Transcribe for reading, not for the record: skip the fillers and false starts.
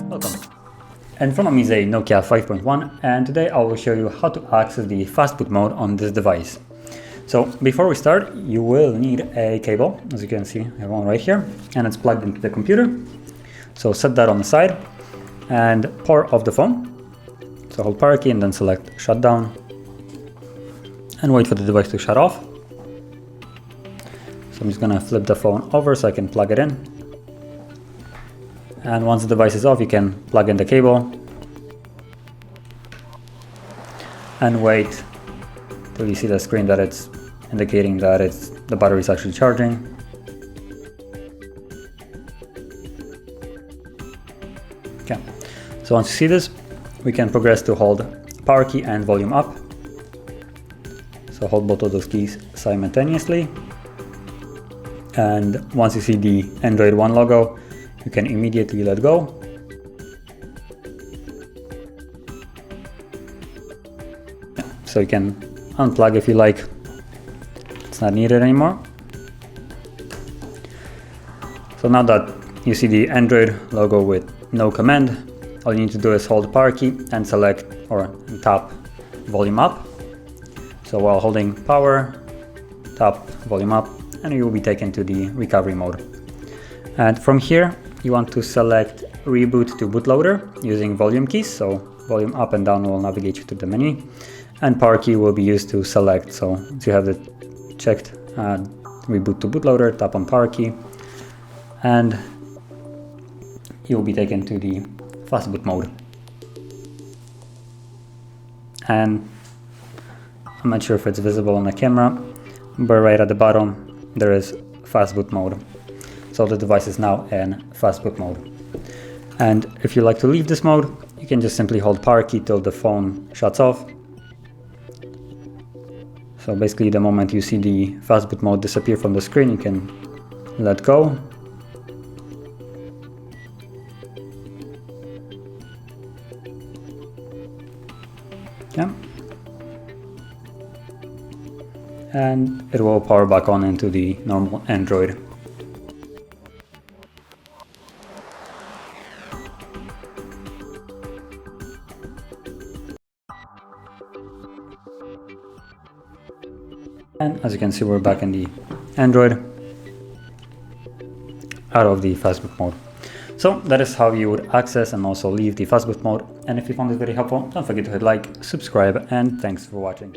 Welcome. In front of me is a Nokia 5.1 and today I will show you how to access the Fastboot mode on this device. So before we start, you will need a cable. As you can see, I have one right here and it's plugged into the computer. So set that on the side and power off the phone. So hold power key and then select shutdown and wait for the device to shut off. So I'm just gonna flip the phone over so I can plug it in. And once the device is off, you can plug in the cable and wait till you see the screen that it's indicating that the battery is actually charging. Okay, so once you see this, we can progress to hold power key and volume up. So hold both of those keys simultaneously. And once you see the Android One logo, you can immediately let go. So you can unplug if you like. It's not needed anymore. So now that you see the Android logo with no command, all you need to do is hold the power key and select or tap volume up. So while holding power, tap volume up and you will be taken to the recovery mode. And from here, you want to select reboot to bootloader using volume keys. So volume up and down will navigate you to the menu, and power key will be used to select. So once you have it checked, reboot to bootloader, tap on power key, and you will be taken to the Fastboot mode. And I'm not sure if it's visible on the camera, but right at the bottom there is Fastboot mode. So the device is now in Fastboot mode. And if you like to leave this mode, you can just simply hold power key till the phone shuts off. So basically the moment you see the Fastboot mode disappear from the screen, you can let go. Yeah. And it will power back on into the normal Android. And as you can see, we're back in the Android out of the Fastboot mode. So that is how you would access and also leave the Fastboot mode. And if you found this very helpful, don't forget to hit like, subscribe, and thanks for watching.